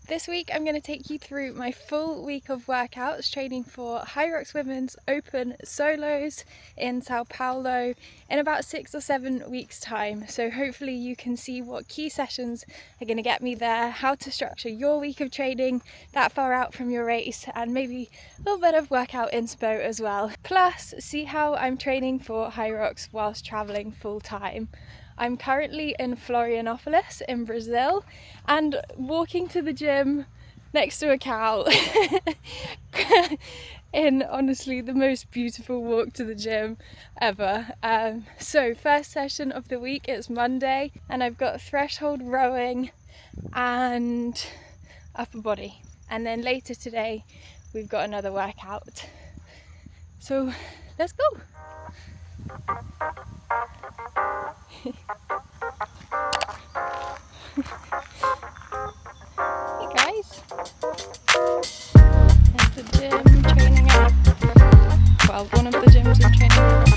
This week I'm going to take you through my full week of workouts training for Hyrox Women's Open Solos in Sao Paulo in about 6 or 7 weeks time. So hopefully you can see what key sessions are going to get me there, how to structure your week of training that far out from your race, and maybe a little bit of workout inspo as well. Plus see how I'm training for Hyrox whilst travelling full time. I'm currently in Florianopolis in Brazil and walking to the gym next to a cow in honestly the most beautiful walk to the gym ever. So first session of the week is Monday and I've got threshold rowing and upper body, and then later today we've got another workout. So let's go. Hey guys, there's the gym training out. Well, one of the gyms I'm training out.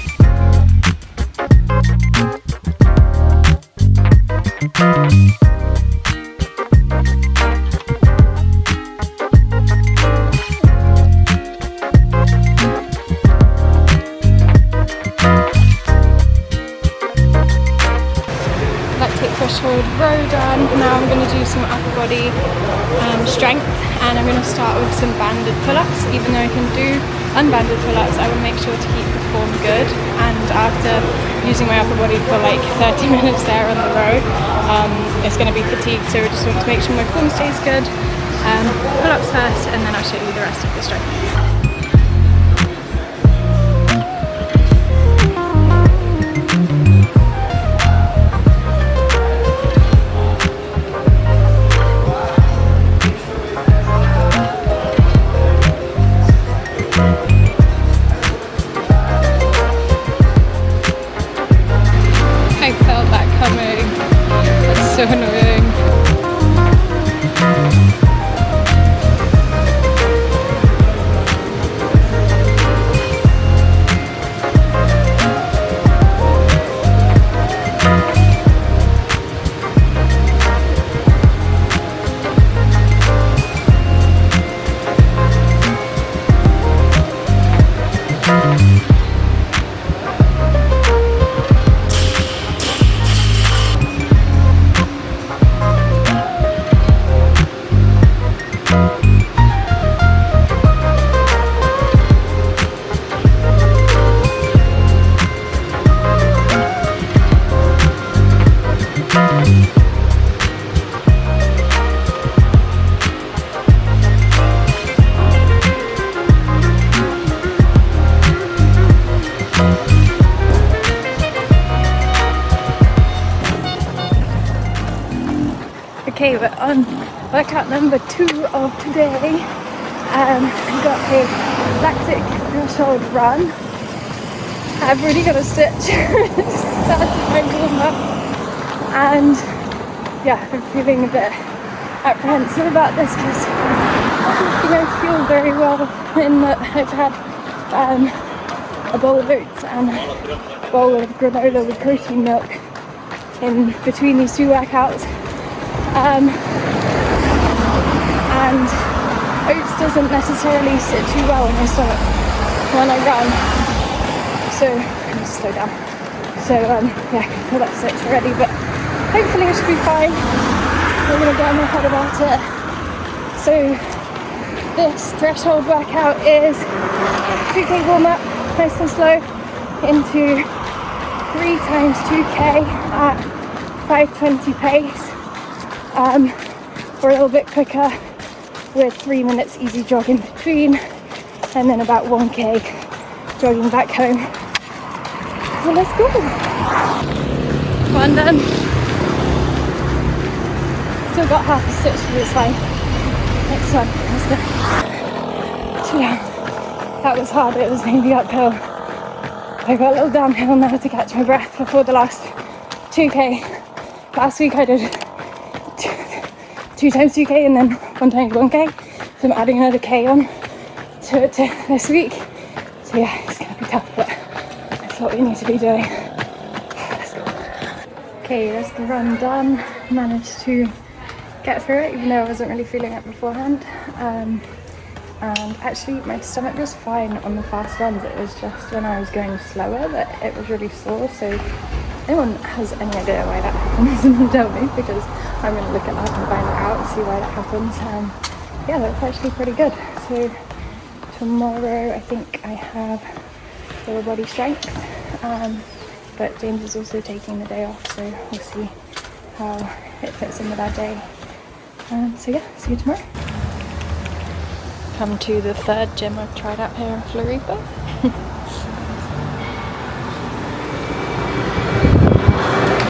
Threshold row done. Now I'm going to do some upper body strength, and I'm going to start with some banded pull-ups. Even though I can do unbanded pull-ups, I will make sure to keep the form good, and after using my upper body for like 30 minutes there on the row, it's going to be fatigued, so I just want to make sure my form stays good. Pull-ups first, and then I'll show you the rest of the strength. So annoying. Okay, we're on workout number 2 of today. I've got a lactic threshold run. I've already got a stitch started my warm up, and yeah, I'm feeling a bit apprehensive about this because I don't feel very well in that I've had a bowl of oats and a bowl of granola with protein milk in between these 2 workouts. And oats doesn't necessarily sit too well in my stomach when I run, so I'm going to slow down. So yeah, I can feel that stitch already, but hopefully I should be fine. I'm going to get my head about it. So this threshold workout is 2k warm up, nice and slow, into 3 times 2k at 5:20 pace. Or a little bit quicker with 3 minutes easy jog in between, and then about 1k jogging back home. So let's go. One done. Still got half a stitch, but it's fine. Next one, let's go. 2 down. That was hard, it was mainly uphill. I got a little downhill now to catch my breath before the last 2k. Last week I did 2 times 2k and then 1 times 1k, so I'm adding another k on to it this week. So yeah, it's going to be tough, but that's what we need to be doing. Let's go. Okay, that's the run done. Managed to get through it, even though I wasn't really feeling it beforehand. And actually my stomach was fine on the fast runs. It was just when I was going slower that it was really sore. So if anyone has any idea why that happens, then tell me, because I'm going to look it up and find it out and see why that happens. Yeah, that's actually pretty good. So tomorrow I think I have lower body strength, but James is also taking the day off, so we'll see how it fits in with our day. So yeah, see you tomorrow. Come to the third gym I've tried out here in Floripa.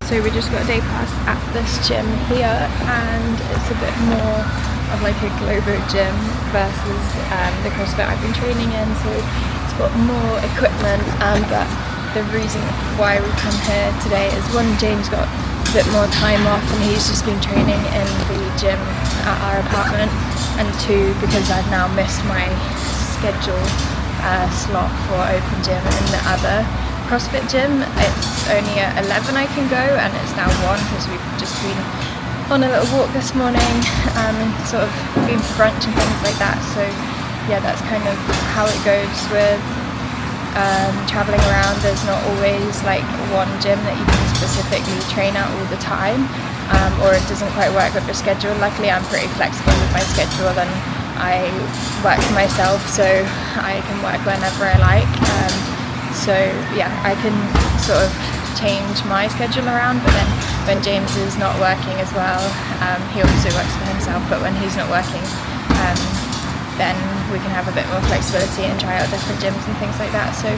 So we just got a day pass at this gym here, and it's a bit more of like a Globo gym versus the CrossFit I've been training in, so it's got more equipment, but the reason why we come here today is one, James got a bit more time off and he's just been training in the gym at our apartment, and two, because I've now missed my schedule slot for open gym in the other CrossFit gym. It's only at 11 I can go, and it's now 1 because we've just been on a little walk this morning, sort of been for brunch and things like that. So yeah, that's kind of how it goes with traveling around. There's not always like one gym that you can specifically train at all the time, or it doesn't quite work with your schedule. Luckily I'm pretty flexible with my schedule, and I work for myself, so I can work whenever I like. So yeah, I can sort of change my schedule around, but then when James is not working as well, he also works for himself, but when he's not working, then we can have a bit more flexibility and try out different gyms and things like that. So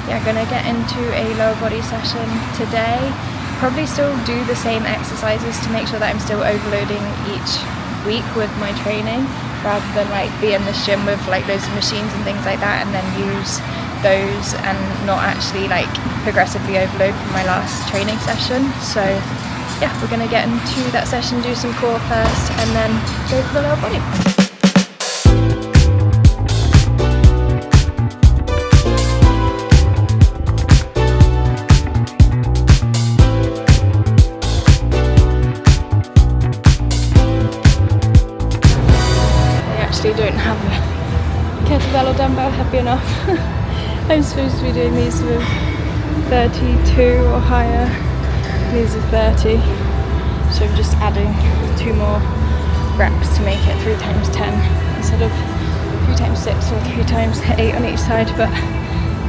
yeah, gonna get into a lower body session today. Probably still do the same exercises to make sure that I'm still overloading each week with my training, rather than like be in this gym with like loads of machines and things like that and then use those and not actually like progressively overload from my last training session. So yeah, we're gonna get into that session, do some core first, and then go for the lower body. Don't have a kettlebell or dumbbell heavy enough. I'm supposed to be doing these with 32 or higher. These are 30, so I'm just adding 2 more reps to make it 3 times 10 instead of 3 times 6 or 3 times 8 on each side, but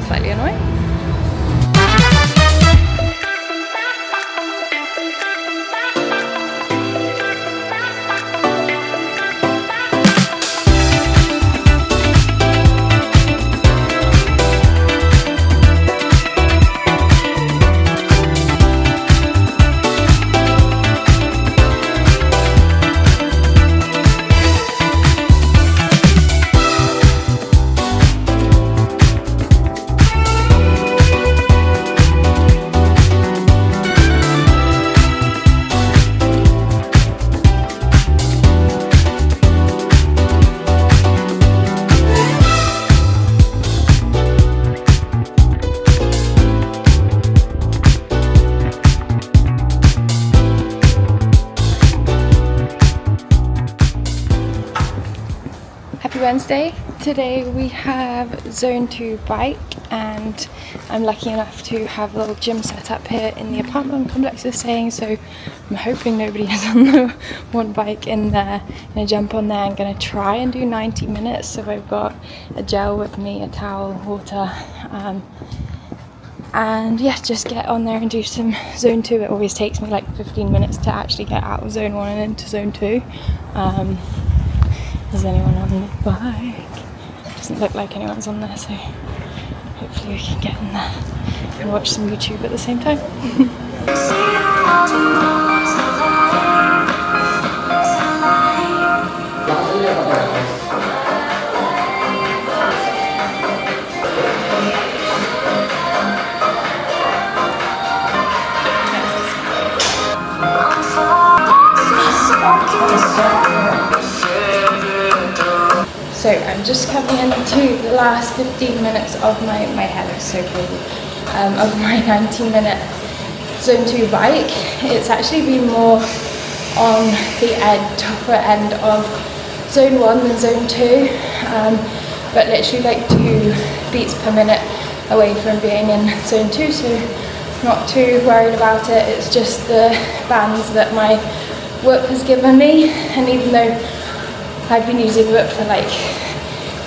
slightly annoying. Wednesday. Today we have Zone 2 bike, and I'm lucky enough to have a little gym set up here in the apartment complex we're staying, so I'm hoping nobody is on the one bike in there. I'm gonna jump on there. I'm gonna try and do 90 minutes, so I've got a gel with me, a towel, water, and yeah, just get on there and do some Zone 2. It always takes me like 15 minutes to actually get out of Zone 1 and into Zone 2. Is anyone on the bike? Doesn't look like anyone's on there, so hopefully we can get in there and watch some YouTube at the same time. So I'm just coming into the last 15 minutes of my head is so crazy, of my 90-minute Zone 2 bike. It's actually been more on the upper end of zone 1 and zone 2, but literally like 2 beats per minute away from being in zone 2, so not too worried about it. It's just the bands that my work has given me, and even though I've been using work for like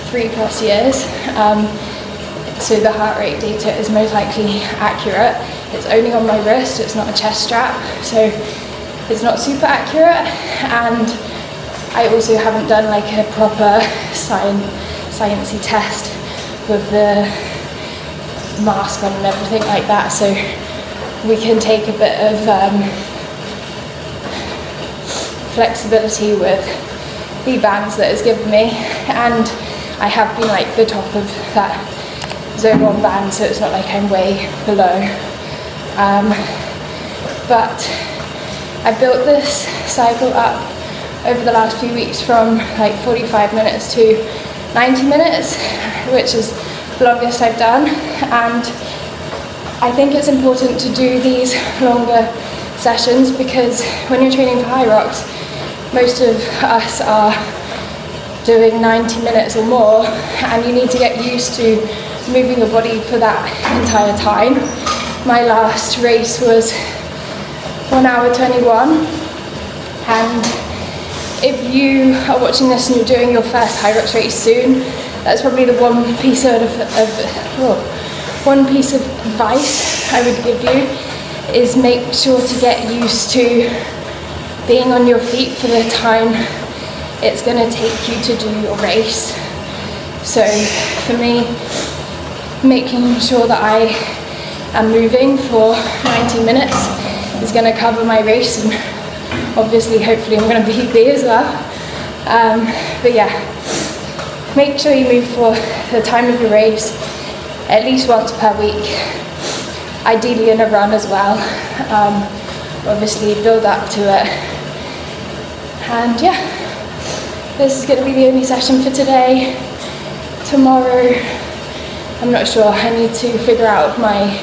3+ years, so the heart rate data is most likely accurate. It's only on my wrist, it's not a chest strap, so it's not super accurate, and I also haven't done like a proper sciencey test with the mask on and everything like that, so we can take a bit of flexibility with the bands that it's given me, and I have been like the top of that zone 1 band, so it's not like I'm way below. But I built this cycle up over the last few weeks from like 45 minutes to 90 minutes, which is the longest I've done, and I think it's important to do these longer sessions because when you're training for Hyrox, most of us are doing 90 minutes or more, and you need to get used to moving your body for that entire time. My last race was 1 hour 21, and if you are watching this and you're doing your first Hyrox race soon, that's probably the one piece of advice I would give you, is make sure to get used to being on your feet for the time it's going to take you to do your race. So for me, making sure that I am moving for 90 minutes is going to cover my race, and obviously hopefully I'm going to beat B as well. But yeah, make sure you move for the time of your race at least once per week, ideally in a run as well. Obviously build up to it, and yeah, this is going to be the only session for today. Tomorrow, I'm not sure. I need to figure out my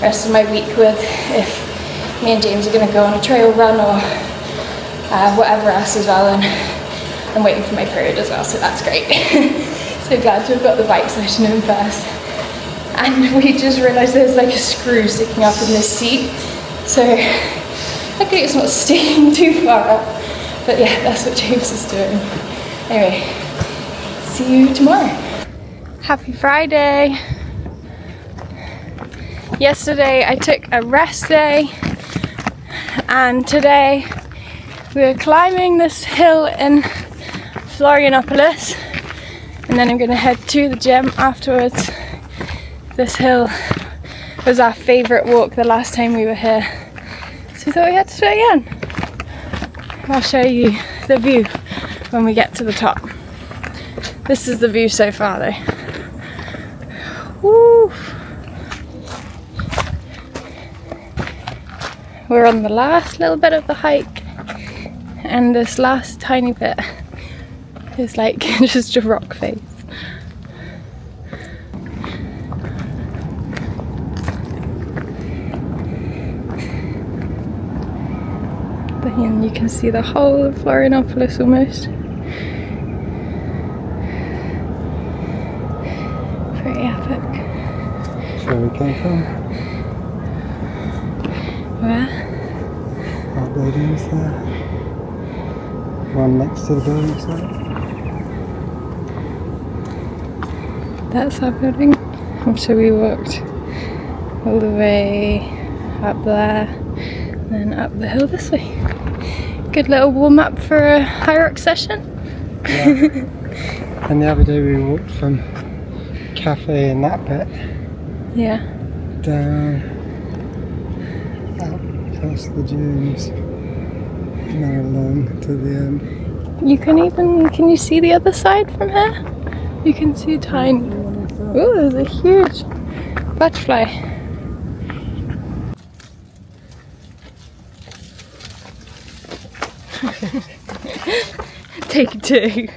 rest of my week with if me and James are going to go on a trail run or whatever else as well, and I'm waiting for my period as well, so that's great. So glad to have got the bike session in first. And we just realised there's like a screw sticking up in this seat, so luckily it's not sticking too far up, but yeah, that's what James is doing. Anyway, see you tomorrow. Happy Friday. Yesterday I took a rest day, and today we're climbing this hill in Florianopolis, and then I'm going to head to the gym afterwards. This hill was our favourite walk the last time we were here, so we thought we had to do it again. I'll show you the view when we get to the top. This is the view so far though. Woo! We're on the last little bit of the hike, and this last tiny bit is like just a rock face. And you can see the whole of Florianopolis almost. Pretty epic. That's where we came from. Where? Our buildings there. One next to the building site. That's our building. So we walked all the way up there, and then up the hill this way. Good little warm up for a Hyrox session. Yeah. And the other day we walked from cafe in that bit. Yeah. Down out past the dunes. And then along to the end. You can you see the other side from here? You can see tiny. Oh, there's a huge butterfly. Take 2.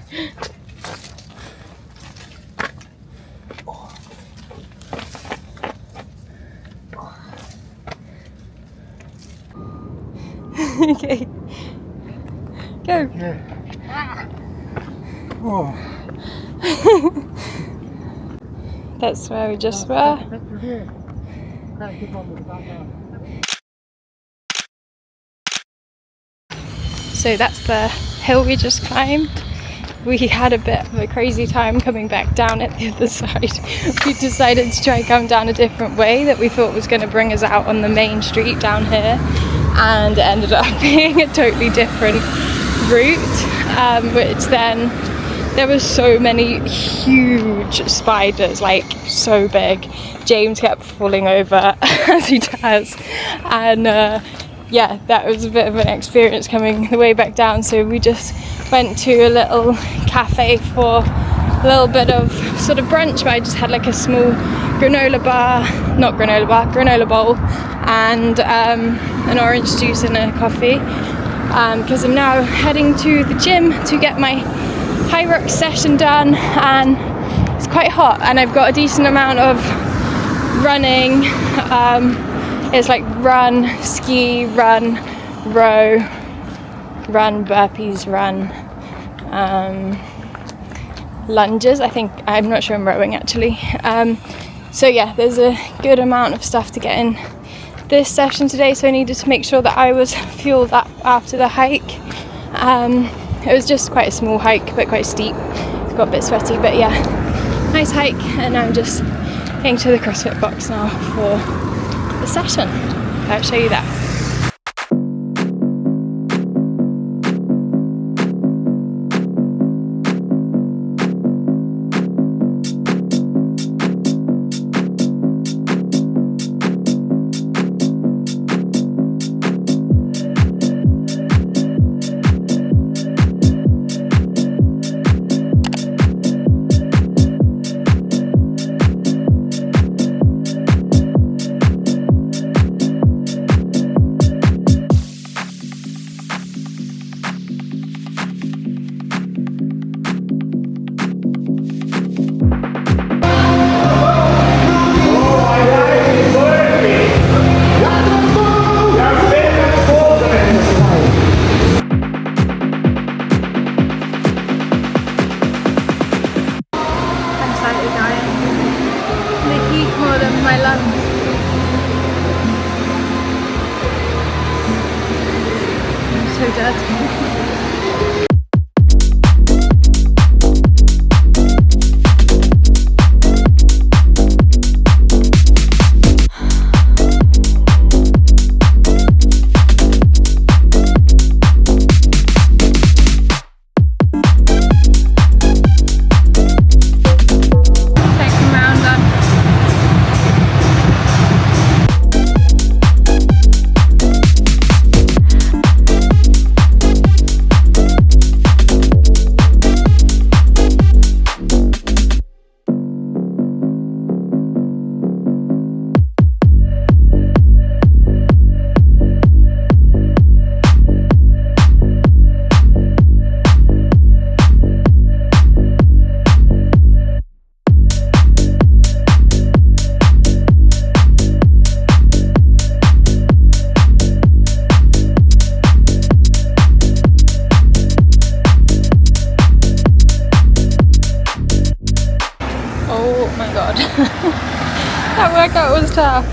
Okay, Go. Yeah. Oh. That's where we just were. So that's the hill we just climbed. We had a bit of a crazy time coming back down at the other side. We decided to try and come down a different way that we thought was going to bring us out on the main street down here, and it ended up being a totally different route, which then there were so many huge spiders, like so big. James kept falling over as he does, and yeah, that was a bit of an experience coming the way back down. So we just went to a little cafe for a little bit of sort of brunch, where I just had like a small granola bowl and an orange juice and a coffee, because I'm now heading to the gym to get my Hyrox session done, and it's quite hot and I've got a decent amount of running. It's like run, ski, run, row, run, burpees, run, lunges. I'm not sure I'm rowing actually. So yeah, there's a good amount of stuff to get in this session today, so I needed to make sure that I was fueled up after the hike. It was just quite a small hike, but quite steep. It got a bit sweaty, but yeah, nice hike. And I'm just getting to the CrossFit box now for the session. I'll show you that. More than my lungs. I'm so dead. Oh my god, that workout was tough.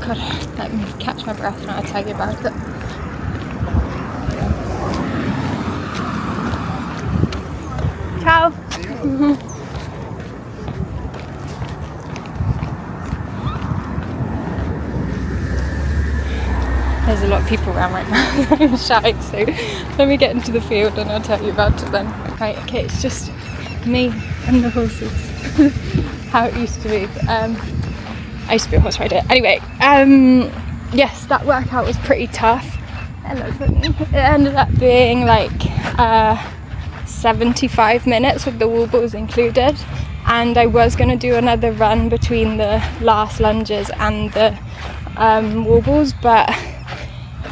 God, let me catch my breath and I'll tell you about it. Ciao. There's a lot of people around right now. I'm shy, so let me get into the field and I'll tell you about it then. Right, okay, it's just me and the horses. How it used to be. I used to be a horse rider. Anyway, yes, that workout was pretty tough. Hello, Brittany. It ended up being like 75 minutes with the wall balls included, and I was going to do another run between the last lunges and the wall balls, but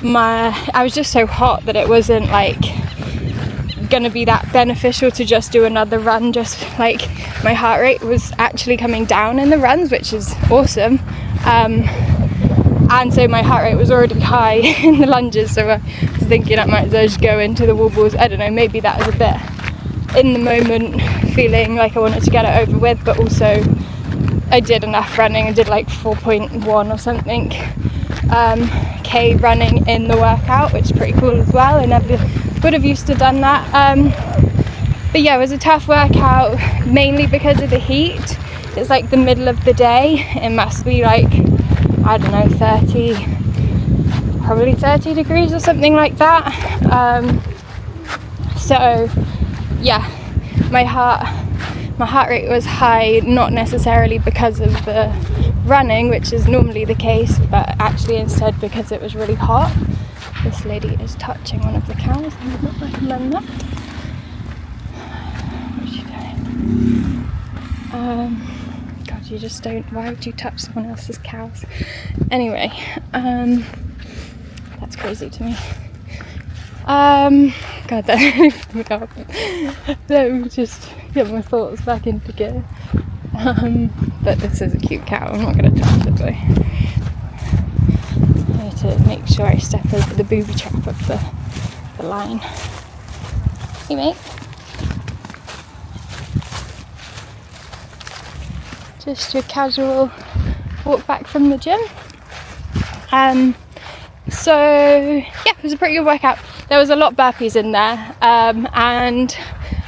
I was just so hot that it wasn't like going to be that beneficial to just do another run. Just like my heart rate was actually coming down in the runs, which is awesome. And so my heart rate was already high in the lunges, so I was thinking I might as well just go into the wall balls. I don't know, maybe that was a bit in the moment, feeling like I wanted to get it over with, but also I did enough running. I did like 4.1 or something K running in the workout, which is pretty cool as well. I never would have used to done that. But yeah, it was a tough workout, mainly because of the heat. It's like the middle of the day. It must be like, I don't know, 30 degrees or something like that. So yeah, my heart rate was high, not necessarily because of the running, which is normally the case, but actually instead because it was really hot. This lady is touching one of the cows. I would not recommend that. What's she doing? God, you just don't. Why would you touch someone else's cows? Anyway, that's crazy to me. God, that lifted me up. Let me just get my thoughts back into gear. But this is a cute cow. I'm not going to touch it though. I need to make sure I step over the booby trap of the line. Hey mate. Just a casual walk back from the gym. So yeah, it was a pretty good workout. There was a lot of burpees in there, and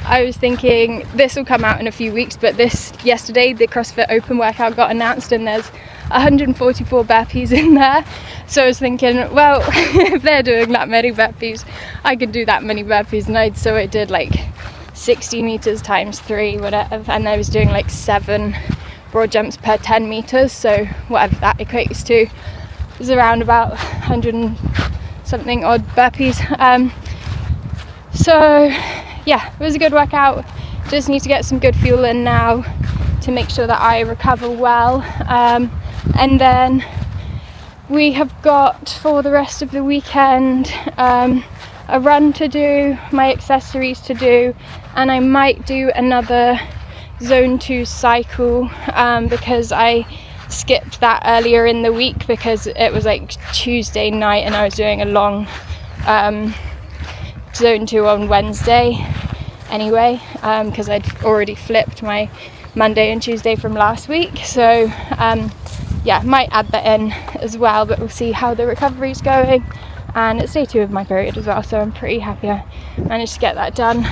I was thinking this will come out in a few weeks, but yesterday the CrossFit Open workout got announced and there's 144 burpees in there. So I was thinking, well, if they're doing that many burpees, I could do that many burpees. And so I did like 60 meters times 3, whatever, and I was doing like 7 broad jumps per 10 meters, so whatever that equates to is around about 100 and something odd burpees. So yeah, it was a good workout. Just need to get some good fuel in now to make sure that I recover well, and then we have got for the rest of the weekend a run to do, my accessories to do, and I might do another zone 2 cycle, because I skipped that earlier in the week because it was like Tuesday night and I was doing a long zone 2 on Wednesday anyway, because I'd already flipped my Monday and Tuesday from last week. So yeah, might add that in as well, but we'll see how the recovery's going. And it's day 2 of my period as well, so I'm pretty happy I managed to get that done.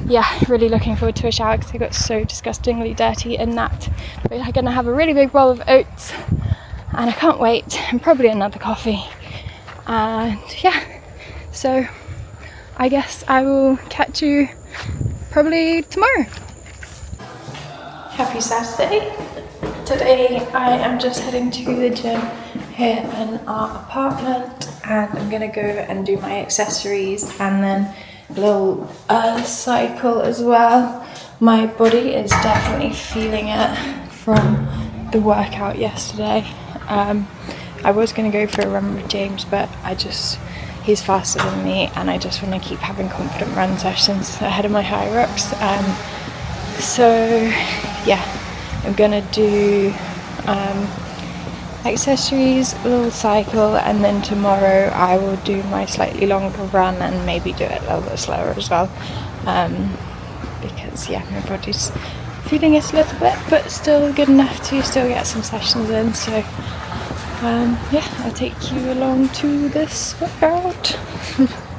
Yeah, really looking forward to a shower because I got so disgustingly dirty in that. But I'm gonna have a really big bowl of oats and I can't wait, and probably another coffee. And yeah, so I guess I will catch you probably tomorrow. Happy Saturday. Today I am just heading to the gym here in our apartment, and I'm gonna go and do my accessories and then a little cycle as well. My body is definitely feeling it from the workout yesterday. I was going to go for a run with James, but he's faster than me and I just want to keep having confident run sessions ahead of my Hyrox. So yeah, I'm going to do accessories, a little cycle, and then tomorrow I will do my slightly longer run and maybe do it a little bit slower as well, because yeah, my body's feeling it a little bit, but still good enough to still get some sessions in. So yeah, I'll take you along to this workout.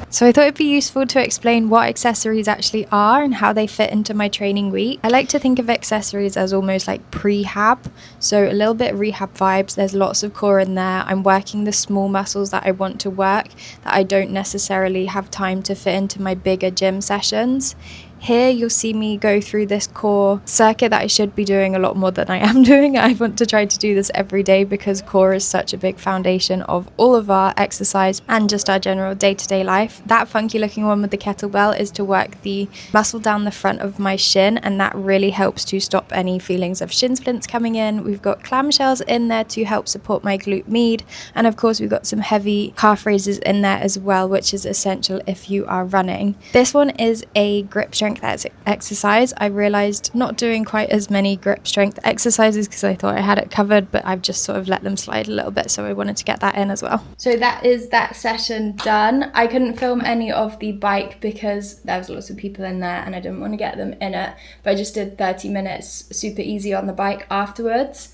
So I thought it'd be useful to explain what accessories actually are and how they fit into my training week. I like to think of accessories as almost like prehab, so a little bit rehab vibes. There's lots of core in there. I'm working the small muscles that I want to work that I don't necessarily have time to fit into my bigger gym sessions. Here you'll see me go through this core circuit that I should be doing a lot more than I am doing. I want to try to do this every day because core is such a big foundation of all of our exercise and just our general day-to-day life. That funky looking one with the kettlebell is to work the muscle down the front of my shin, and that really helps to stop any feelings of shin splints coming in. We've got clamshells in there to help support my glute med, and of course we've got some heavy calf raises in there as well, which is essential if you are running. This one is a grip strength exercise. I realized not doing quite as many grip strength exercises because I thought I had it covered, but I've just sort of let them slide a little bit, so I wanted to get that in as well. So that is that session done. I couldn't film any of the bike because there was lots of people in there and I didn't want to get them in it, but I just did 30 minutes super easy on the bike afterwards.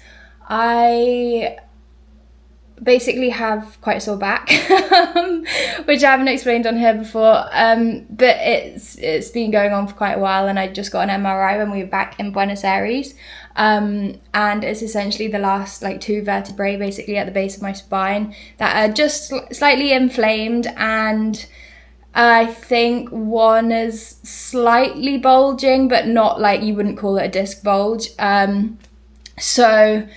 I basically have quite a sore back, which I haven't explained on here before, but it's been going on for quite a while, and I just got an MRI when we were back in Buenos Aires, and it's essentially the last like 2 vertebrae basically at the base of my spine that are just slightly inflamed, and I think one is slightly bulging, but not like you wouldn't call it a disc bulge. So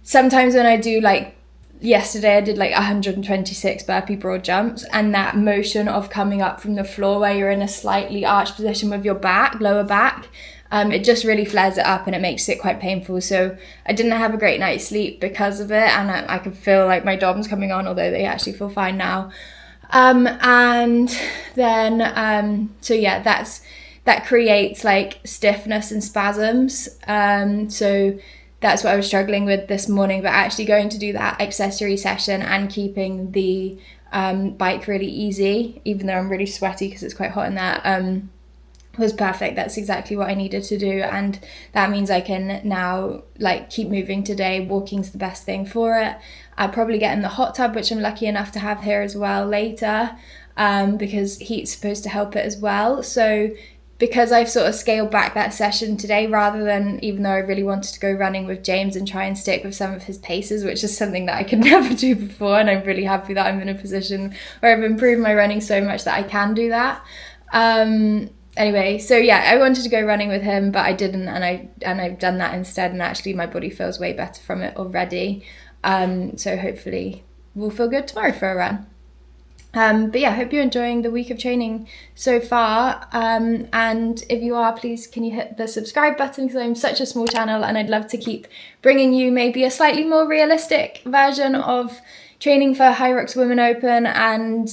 sometimes when I do, like yesterday I did like 126 burpee broad jumps, and that motion of coming up from the floor where you're in a slightly arched position with your back, lower back, it just really flares it up and it makes it quite painful. So I didn't have a great night's sleep because of it, and I could feel like my DOMs coming on, although they actually feel fine now. And then so yeah, that creates like stiffness and spasms, so that's what I was struggling with this morning. But actually going to do that accessory session and keeping the bike really easy, even though I'm really sweaty because it's quite hot in there, was perfect. That's exactly what I needed to do, and that means I can now like keep moving today. Walking's the best thing for it. I'll probably get in the hot tub, which I'm lucky enough to have here as well later, because heat's supposed to help it as well. So because I've sort of scaled back that session today, rather than, even though I really wanted to go running with James and try and stick with some of his paces, which is something that I could never do before, and I'm really happy that I'm in a position where I've improved my running so much that I can do that. Anyway, so yeah, I wanted to go running with him, but I didn't, and I've done that instead, and actually my body feels way better from it already. So hopefully we'll feel good tomorrow for a run. But yeah, I hope you're enjoying the week of training so far, and if you are, please can you hit the subscribe button, because I'm such a small channel and I'd love to keep bringing you maybe a slightly more realistic version of training for Hyrox Women Open, and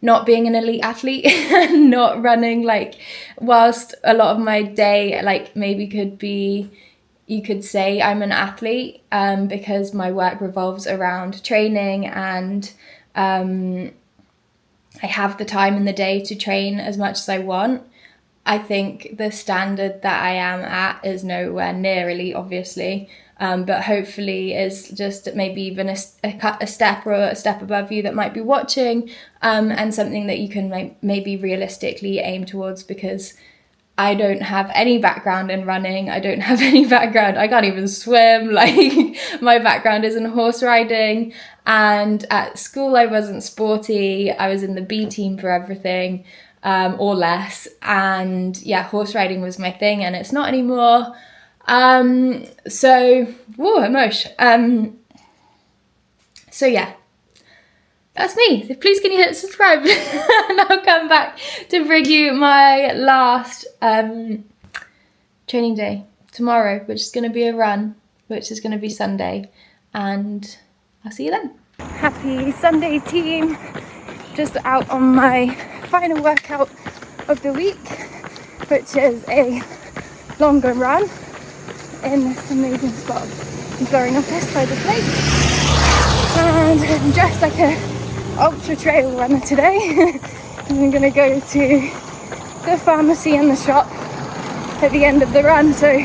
not being an elite athlete and not running, like, whilst a lot of my day like maybe could be, you could say I'm an athlete, because my work revolves around training, and I have the time in the day to train as much as I want. I think the standard that I am at is nowhere near elite, obviously, but hopefully is just maybe even a step or a step above you that might be watching, and something that you can maybe realistically aim towards, because I don't have any background in running. I don't have any background. I can't even swim. Like, my background is in horse riding, and at school I wasn't sporty. I was in the B team for everything, or less. And yeah, horse riding was my thing, and it's not anymore. So, whoa, emotion. So yeah, that's me. So please can you hit subscribe and I'll come back to bring you my last training day tomorrow, which is going to be a run, which is going to be Sunday, and I'll see you then. Happy Sunday, team. Just out on my final workout of the week, which is a longer run in this amazing spot in Florianopolis by the lake. And I'm dressed like a ultra trail runner today. And I'm gonna go to the pharmacy and the shop at the end of the run, so I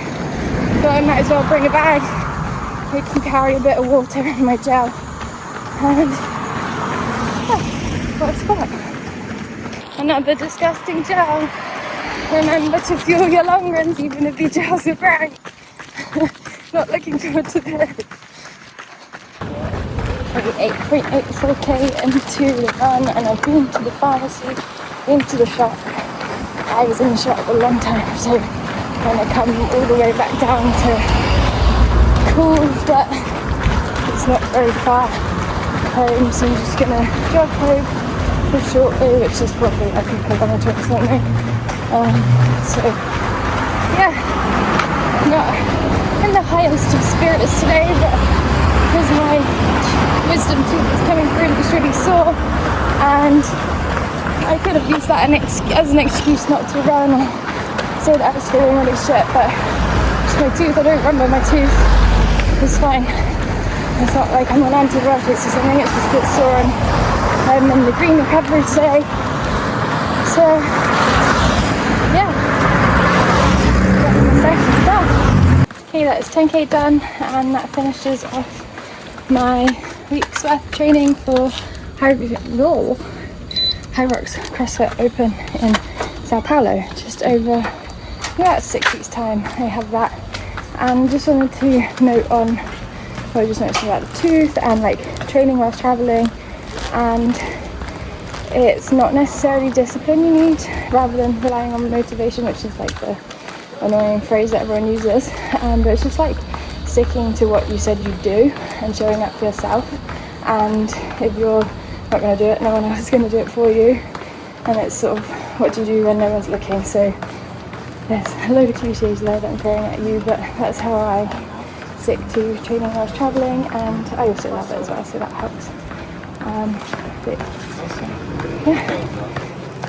thought I might as well bring a bag. I can carry a bit of water and my gel. And what a spot. Another disgusting gel. Remember to fuel your long runs even if your gels are brown. Not looking forward to this. 8.84k into the run, and I've been to the pharmacy, been to the shop, I was in the shop a long time, so I'm gonna come all the way back down to Cools, but it's not very far home, so I'm just gonna jog home shortly, which is probably like a kilometre or something. So yeah, not in the highest of spirits today, but because my wisdom tooth is coming through and it's really sore, and I could have used that as an excuse not to run or say that I was feeling really shit, but it's my tooth. I don't remember my tooth. It's fine. It's not like I'm on antibiotics or something, it's just a bit sore, and I'm in the green recovery today. So yeah, getting the sessions done. Okay, that's 10k done, and that finishes off my week's worth of training for Hyrox CrossFit Open in Sao Paulo. Just over about 6 weeks time I have that, and just wanted to note on what I just noticed about the tooth and like training whilst travelling, and it's not necessarily discipline you need rather than relying on motivation, which is like the annoying phrase that everyone uses, but it's just like sticking to what you said you'd do and showing up for yourself, and if you're not going to do it, no one else is going to do it for you, and it's sort of what do you do when no one's looking. So there's a load of cliches there that I'm throwing at you, but that's how I stick to training while I was travelling, and I also love it as well, so that helps. But yeah,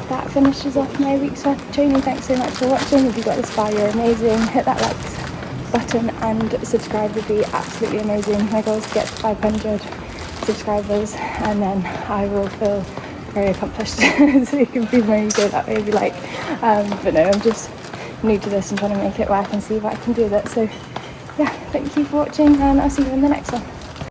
that finishes off my week's worth of training. Thanks so much for watching. If you got this far, you're amazing. Hit that like button and subscribe would be absolutely amazing. My goal is to get to 500 subscribers, and then I will feel very accomplished. So you can be my ego that way, be like, but no, I'm just new to this and trying to make it work and see if I can do that. So yeah, thank you for watching, and I'll see you in the next one.